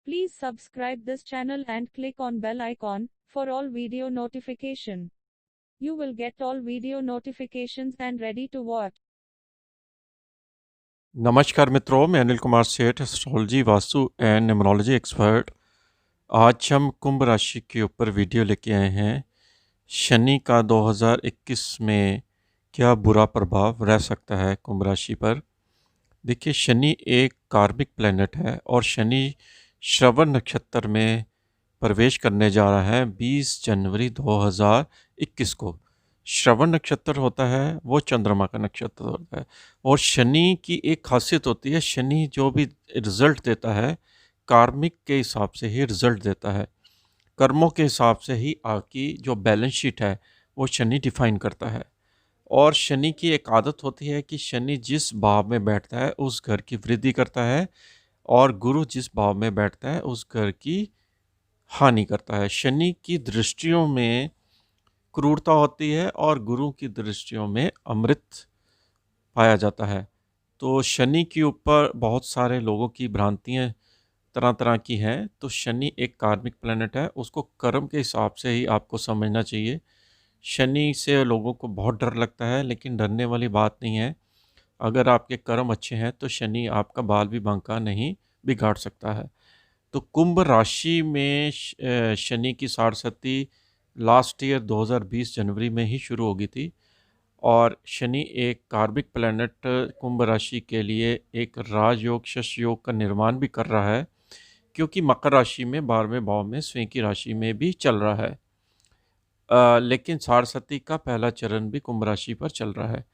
Please subscribe this channel and click on bell icon for all video notification. You will get all video notifications and ready to watch. नमस्कार मित्रों, मैं अनिल कुमार सेठ, astrology, vastu and numerology expert. आज हम कुंभ राशि के ऊपर वीडियो लेके आए हैं। शनि का 2021 में क्या बुरा प्रभाव रह सकता है कुंभ राशि पर। देखिए, शनि एक कार्मिक प्लैनेट है और शनि श्रवण नक्षत्र में प्रवेश करने जा रहा है 20 जनवरी 2021 को। श्रवण नक्षत्र होता है वो चंद्रमा का नक्षत्र होता है और शनि की एक खासियत होती है, शनि जो भी रिजल्ट देता है कार्मिक के हिसाब से ही रिजल्ट देता है। कर्मों के हिसाब से ही आपकी जो बैलेंस शीट है वो शनि डिफाइन करता है। और शनि की एक आदत होती है कि शनि जिस भाव में बैठता है उस घर की वृद्धि करता है और गुरु जिस भाव में बैठता है उस घर की हानि करता है। शनि की दृष्टियों में क्रूरता होती है और गुरु की दृष्टियों में अमृत पाया जाता है। तो शनि के ऊपर बहुत सारे लोगों की भ्रांतियाँ तरह तरह की हैं। तो शनि एक कार्मिक प्लैनेट है, उसको कर्म के हिसाब से ही आपको समझना चाहिए। शनि से लोगों को बहुत डर लगता है, लेकिन डरने वाली बात नहीं है। अगर आपके कर्म अच्छे हैं तो शनि आपका बाल भी बांका नहीं बिगाड़ सकता है। तो कुंभ राशि में शनि की साढ़ेसाती लास्ट ईयर 2020 जनवरी में ही शुरू हो गई थी और शनि एक कार्मिक प्लैनेट कुंभ राशि के लिए एक राजयोग शश योग का निर्माण भी कर रहा है, क्योंकि मकर राशि में 12वें भाव में स्वयं की राशि में भी चल रहा है। लेकिन साढ़ेसाती का पहला चरण भी कुंभ राशि पर चल रहा है।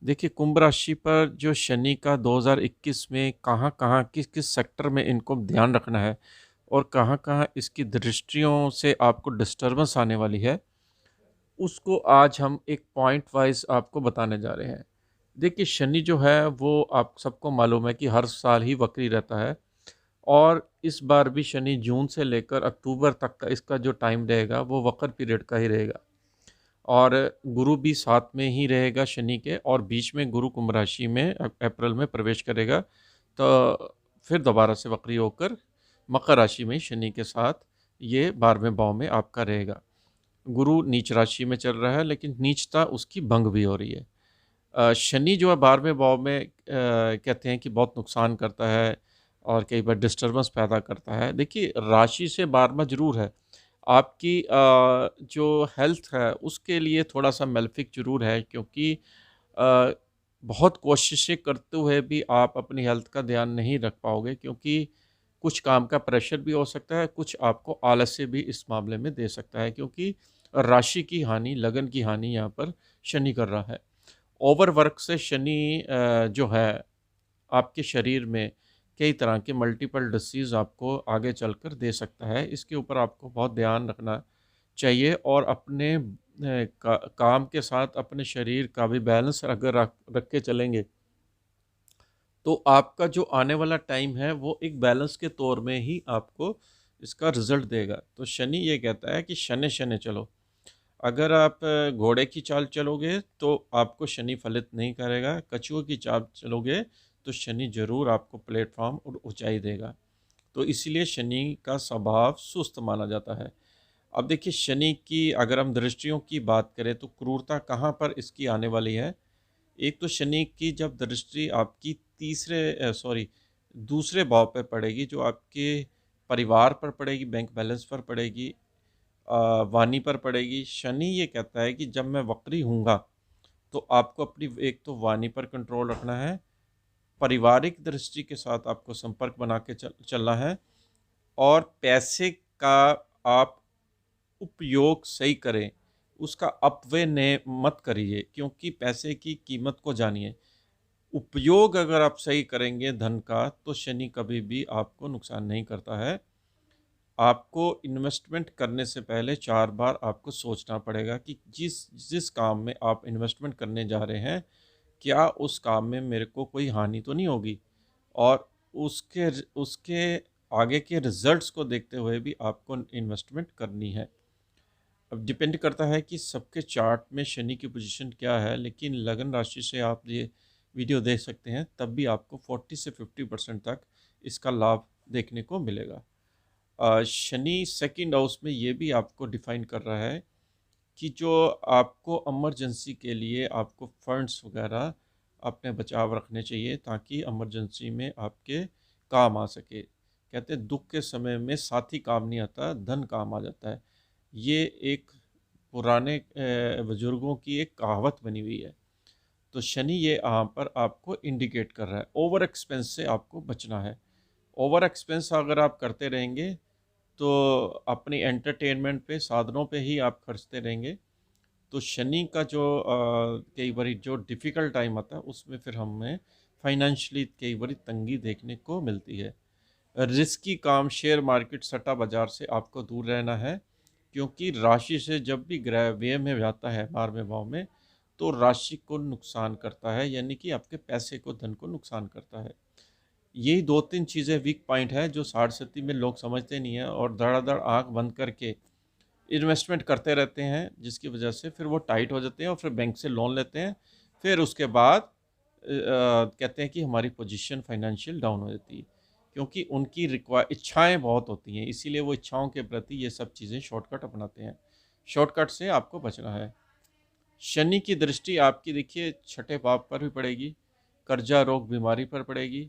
देखिए, कुंभ राशि पर जो शनि का 2021 में कहाँ-कहाँ, किस-किस सेक्टर में इनको ध्यान रखना है और कहाँ-कहाँ इसकी दृष्टियों से आपको डिस्टर्बेंस आने वाली है, उसको आज हम एक पॉइंट वाइज़ आपको बताने जा रहे हैं। देखिए, शनि जो है वो आप सबको मालूम है कि हर साल ही वक्री रहता है और इस बार भी शनि जून से लेकर अक्टूबर तक का इसका जो टाइम रहेगा वो वक्र पीरियड का ही रहेगा। और गुरु भी साथ में ही रहेगा शनि के, और बीच में गुरु कुंभ राशि में अप्रैल में प्रवेश करेगा। तो फिर दोबारा से वक्री होकर मकर राशि में शनि के साथ ये 12वें भाव में आपका रहेगा। गुरु नीच राशि में चल रहा है, लेकिन नीचता उसकी भंग भी हो रही है। शनि जो है 12वें भाव में कहते हैं कि बहुत नुकसान करता है और कई बार डिस्टर्बेंस पैदा करता है। देखिए, राशि से 12वां ज़रूर है, आपकी जो हेल्थ है उसके लिए थोड़ा-सा मैलेफिक ज़रूर है, क्योंकि अ, बहुत कोशिशें करते हुए भी आप अपनी हेल्थ का ध्यान नहीं रख पाओगे, क्योंकि कुछ काम का प्रेशर भी हो सकता है, कुछ आपको आलस्य भी इस मामले में दे सकता है, क्योंकि राशि की हानि, लगन की हानि यहाँ पर शनि कर रहा है। ओवरवर्क से शनि जो है आपके शरीर में कई तरह के मल्टीपल डिसीज़ आपको आगे चलकर दे सकता है। इसके ऊपर आपको बहुत ध्यान रखना चाहिए और अपने काम के साथ अपने शरीर का भी बैलेंस अगर रख के चलेंगे, तो आपका जो आने वाला टाइम है वो एक बैलेंस के तौर में ही आपको इसका रिज़ल्ट देगा। तो शनि ये कहता है कि शनै शनै चलो। अगर आप घोड़े की चाल चलोगे तो आपको शनि फलित नहीं करेगा, कछुए की चाल चलोगे तो शनि ज़रूर आपको प्लेटफ़ॉर्म और ऊँचाई देगा। तो इसीलिए शनि का स्वभाव सुस्त माना जाता है। अब देखिए, शनि की अगर हम दृष्टियों की बात करें तो क्रूरता कहाँ पर इसकी आने वाली है। एक तो शनि की जब दृष्टि आपकी दूसरे भाव पे पड़ेगी, जो आपके परिवार पर पड़ेगी, बैंक बैलेंस पर पड़ेगी, वाणी पर पड़ेगी। शनि ये कहता है कि जब मैं वक्री हूँगा तो आपको अपनी एक तो वाणी पर कंट्रोल रखना है, पारिवारिक दृष्टि के साथ आपको संपर्क बना के चलना है और पैसे का आप उपयोग सही करें, उसका अपव्यय ने मत करिए, क्योंकि पैसे की कीमत को जानिए। उपयोग अगर आप सही करेंगे धन का, तो शनि कभी भी आपको नुकसान नहीं करता है। आपको इन्वेस्टमेंट करने से पहले 4 बार आपको सोचना पड़ेगा कि जिस जिस काम में आप इन्वेस्टमेंट करने जा रहे हैं, क्या उस काम में मेरे को कोई हानि तो नहीं होगी? और उसके उसके आगे के रिज़ल्ट्स को देखते हुए भी आपको इन्वेस्टमेंट करनी है। अब डिपेंड करता है कि सबके चार्ट में शनि की पोजीशन क्या है, लेकिन लगन राशि से आप ये वीडियो देख सकते हैं, तब भी आपको 40 से 50% तक इसका लाभ देखने को मिलेगा। शनि सेकंड हाउस में ये भी आपको डिफाइन कर रहा है कि जो आपको इमरजेंसी के लिए आपको फंड्स वगैरह अपने बचाव रखने चाहिए ताकि इमरजेंसी में आपके काम आ सके। कहते हैं दुख के समय में साथी काम नहीं आता, धन काम आ जाता है। ये एक पुराने बुजुर्गों की एक कहावत बनी हुई है। तो शनि ये यहाँ पर आपको इंडिकेट कर रहा है ओवर एक्सपेंस से आपको बचना है। ओवर एक्सपेंस अगर आप करते रहेंगे तो अपनी एंटरटेनमेंट पे, साधनों पे ही आप खर्चते रहेंगे। तो शनि का जो कई बार जो डिफ़िकल्ट टाइम आता है उसमें फिर हमें फाइनेंशियली कई बार तंगी देखने को मिलती है। रिस्की काम, शेयर मार्केट, सट्टा बाज़ार से आपको दूर रहना है, क्योंकि राशि से जब भी ग्रह व्यय में जाता है 12वें भाव में, तो राशि को नुकसान करता है, यानी कि आपके पैसे को, धन को नुकसान करता है। यही 2-3 चीज़ें वीक पॉइंट है जो साढ़े में लोग समझते नहीं हैं और धड़ाधड़ आँख बंद करके इन्वेस्टमेंट करते रहते हैं, जिसकी वजह से फिर वो टाइट हो जाते हैं और फिर बैंक से लोन लेते हैं। फिर उसके बाद कहते हैं कि हमारी पोजीशन फाइनेंशियल डाउन हो जाती है, क्योंकि उनकी इच्छाएं बहुत होती हैं, इसीलिए वो इच्छाओं के प्रति ये सब चीज़ें शॉर्टकट अपनाते हैं। शॉर्टकट से आपको बचना है। शनि की दृष्टि आपकी देखिए छठे भाव पर भी पड़ेगी, कर्जा, रोग, बीमारी पर पड़ेगी।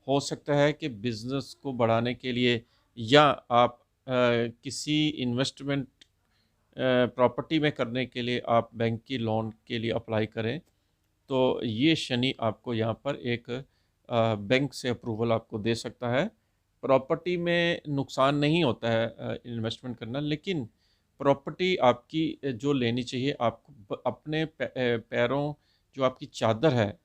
हो सकता है कि बिजनेस को बढ़ाने के लिए या आप किसी इन्वेस्टमेंट प्रॉपर्टी में करने के लिए आप बैंक की लोन के लिए अप्लाई करें, तो ये शनि आपको यहाँ पर एक बैंक से अप्रूवल आपको दे सकता है। प्रॉपर्टी में नुकसान नहीं होता है इन्वेस्टमेंट करना, लेकिन प्रॉपर्टी आपकी जो लेनी चाहिए आपको अपने पैरों, जो आपकी चादर है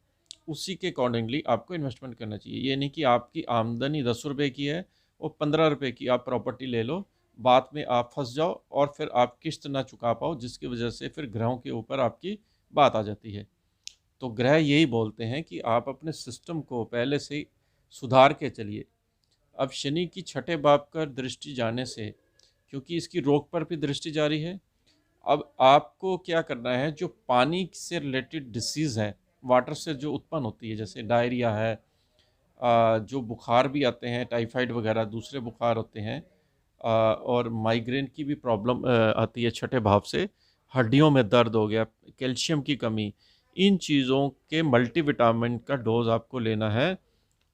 उसी के अकॉर्डिंगली आपको इन्वेस्टमेंट करना चाहिए। ये नहीं कि आपकी आमदनी 10 रुपये की है और 15 रुपये की आप प्रॉपर्टी ले लो, बाद में आप फंस जाओ और फिर आप किस्त ना चुका पाओ, जिसकी वजह से फिर ग्रहों के ऊपर आपकी बात आ जाती है। तो ग्रह यही बोलते हैं कि आप अपने सिस्टम को पहले से ही सुधार के चलिए। अब शनि की छठे भाव पर दृष्टि जाने से, क्योंकि इसकी रोग पर भी दृष्टि जारी है, अब आपको क्या करना है, जो पानी से रिलेटेड डिसीज़ है, वाटर से जो उत्पन्न होती है, जैसे डायरिया है, जो बुखार भी आते हैं, टाइफाइड वगैरह दूसरे बुखार होते हैं, और माइग्रेन की भी प्रॉब्लम आती है छठे भाव से, हड्डियों में दर्द हो गया, कैल्शियम की कमी, इन चीज़ों के मल्टीविटामिन का डोज आपको लेना है।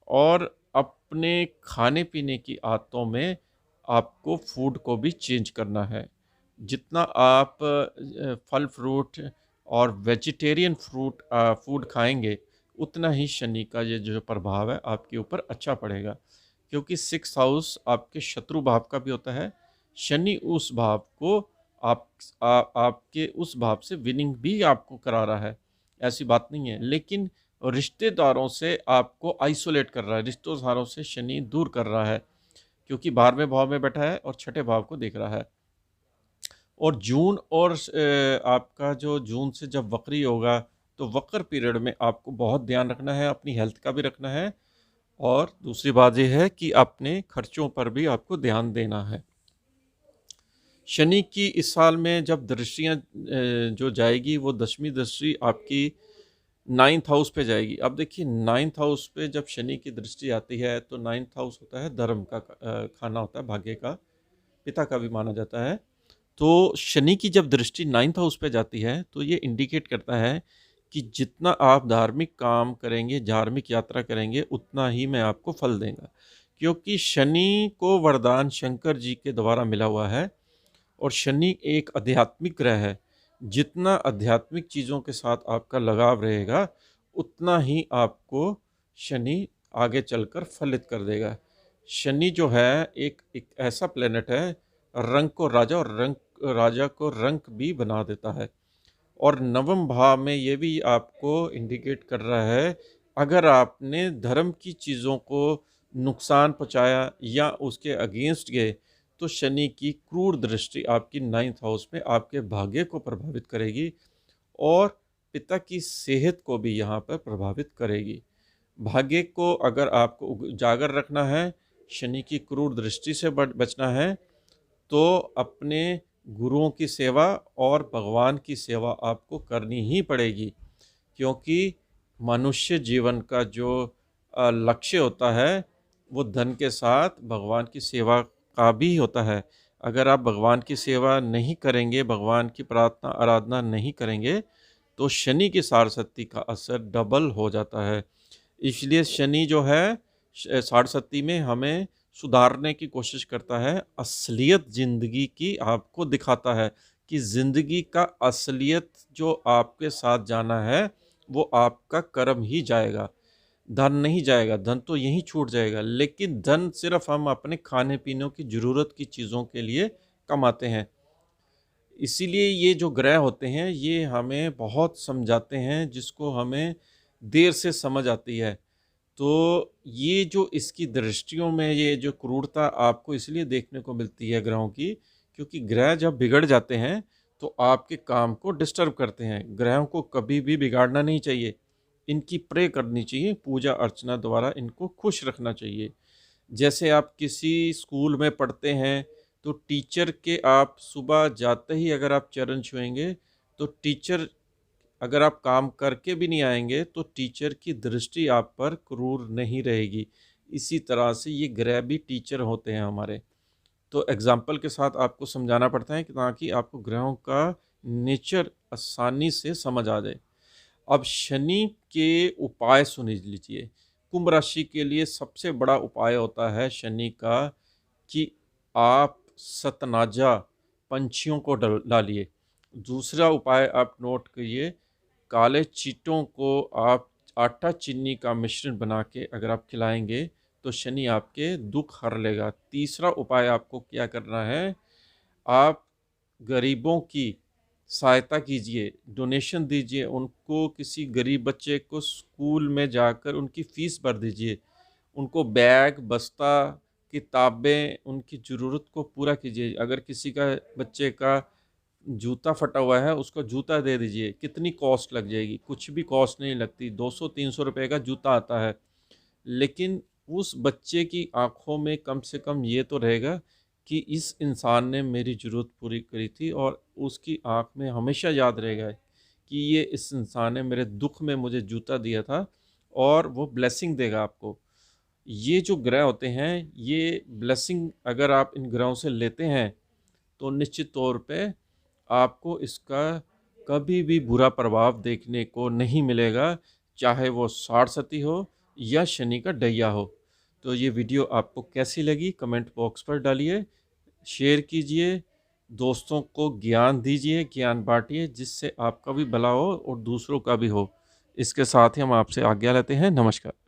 और अपने खाने पीने की आदतों में आपको फूड को भी चेंज करना है। जितना आप फल फ्रूट और वेजिटेरियन फूड खाएंगे, उतना ही शनि का ये जो प्रभाव है आपके ऊपर अच्छा पड़ेगा, क्योंकि 6th हाउस आपके शत्रु भाव का भी होता है। शनि उस भाव को आपके उस भाव से विनिंग भी आपको करा रहा है, ऐसी बात नहीं है, लेकिन रिश्तेदारों से आपको आइसोलेट कर रहा है, रिश्तेदारों से शनि दूर कर रहा है, क्योंकि 12वें भाव में बैठा है और छठे भाव को देख रहा है। और जून और आपका जो जून से जब वक्री होगा, तो वक्र पीरियड में आपको बहुत ध्यान रखना है, अपनी हेल्थ का भी रखना है, और दूसरी बात यह है कि अपने खर्चों पर भी आपको ध्यान देना है। शनि की इस साल में जब दृष्टियाँ जो जाएगी, वो 10वीं दृष्टि आपकी 9th हाउस पे जाएगी। अब देखिए 9th हाउस पे जब शनि की दृष्टि आती है, तो 9th हाउस होता है धर्म का, खाना होता है, भाग्य का, पिता का भी माना जाता है। तो शनि की जब दृष्टि 9th हाउस पे जाती है, तो ये इंडिकेट करता है कि जितना आप धार्मिक काम करेंगे, धार्मिक यात्रा करेंगे, उतना ही मैं आपको फल देगा, क्योंकि शनि को वरदान शंकर जी के द्वारा मिला हुआ है और शनि एक आध्यात्मिक ग्रह है। जितना आध्यात्मिक चीज़ों के साथ आपका लगाव रहेगा, उतना ही आपको शनि आगे चलकर फलित कर देगा। शनि जो है एक ऐसा प्लेनेट है, रंग को राजा और रंग राजा को रंक भी बना देता है। और नवम भाव में ये भी आपको इंडिकेट कर रहा है, अगर आपने धर्म की चीज़ों को नुकसान पहुंचाया या उसके अगेंस्ट गए, तो शनि की क्रूर दृष्टि आपकी 9th हाउस में आपके भाग्य को प्रभावित करेगी और पिता की सेहत को भी यहाँ पर प्रभावित करेगी। भाग्य को अगर आपको उजागर रखना है, शनि की क्रूर दृष्टि से बचना है, तो अपने गुरुओं की सेवा और भगवान की सेवा आपको करनी ही पड़ेगी, क्योंकि मनुष्य जीवन का जो लक्ष्य होता है, वो धन के साथ भगवान की सेवा का भी होता है। अगर आप भगवान की सेवा नहीं करेंगे, भगवान की प्रार्थना आराधना नहीं करेंगे, तो शनि की साढ़सत्ती का असर डबल हो जाता है। इसलिए शनि जो है साढ़सत्ती में हमें सुधारने की कोशिश करता है, असलियत ज़िंदगी की आपको दिखाता है कि ज़िंदगी का असलियत जो आपके साथ जाना है, वो आपका कर्म ही जाएगा, धन नहीं जाएगा। धन तो यहीं छूट जाएगा, लेकिन धन सिर्फ हम अपने खाने-पीने की ज़रूरत की चीज़ों के लिए कमाते हैं। इसीलिए ये जो ग्रह होते हैं, ये हमें बहुत समझाते हैं, जिसको हमें देर से समझ आती है। तो ये जो इसकी दृष्टियों में ये जो क्रूरता आपको इसलिए देखने को मिलती है ग्रहों की, क्योंकि ग्रह जब बिगड़ जाते हैं तो आपके काम को डिस्टर्ब करते हैं। ग्रहों को कभी भी बिगाड़ना नहीं चाहिए, इनकी प्रे करनी चाहिए, पूजा अर्चना द्वारा इनको खुश रखना चाहिए। जैसे आप किसी स्कूल में पढ़ते हैं, तो टीचर के आप सुबह जाते ही अगर आप चरण छुएंगे, तो टीचर, अगर आप काम करके भी नहीं आएंगे, तो टीचर की दृष्टि आप पर क्रूर नहीं रहेगी। इसी तरह से ये ग्रह भी टीचर होते हैं हमारे। तो एग्जाम्पल के साथ आपको समझाना पड़ता है कि ताकि आपको ग्रहों का नेचर आसानी से समझ आ जाए। अब शनि के उपाय सुन लीजिए। कुंभ राशि के लिए सबसे बड़ा उपाय होता है शनि का कि आप सतनाजा पंछियों को डालिए। दूसरा उपाय आप नोट करिए, काले चींटों को आप आटा चीनी का मिश्रण बना के अगर आप खिलाएंगे, तो शनि आपके दुख हर लेगा। तीसरा उपाय आपको क्या करना है, आप गरीबों की सहायता कीजिए, डोनेशन दीजिए, उनको किसी गरीब बच्चे को स्कूल में जाकर उनकी फ़ीस भर दीजिए, उनको बैग, बस्ता, किताबें, उनकी ज़रूरत को पूरा कीजिए। अगर किसी का बच्चे का जूता फटा हुआ है, उसको जूता दे दीजिए। कितनी कॉस्ट लग जाएगी? कुछ भी कॉस्ट नहीं लगती, 200-300 रुपए का जूता आता है। लेकिन उस बच्चे की आँखों में कम से कम ये तो रहेगा कि इस इंसान ने मेरी ज़रूरत पूरी करी थी, और उसकी आँख में हमेशा याद रहेगा कि ये इस इंसान ने मेरे दुख में मुझे जूता दिया था, और वो ब्लेसिंग देगा आपको। ये जो ग्रह होते हैं, ये ब्लेसिंग अगर आप इन ग्रहों से लेते हैं, तो निश्चित तौर पे आपको इसका कभी भी बुरा प्रभाव देखने को नहीं मिलेगा, चाहे वो साढ़सती हो या शनि का डैया हो। तो ये वीडियो आपको कैसी लगी कमेंट बॉक्स पर डालिए, शेयर कीजिए, दोस्तों को ज्ञान दीजिए, ज्ञान बांटिए, जिससे आपका भी भला हो और दूसरों का भी हो। इसके साथ ही हम आपसे आज्ञा लेते हैं। नमस्कार।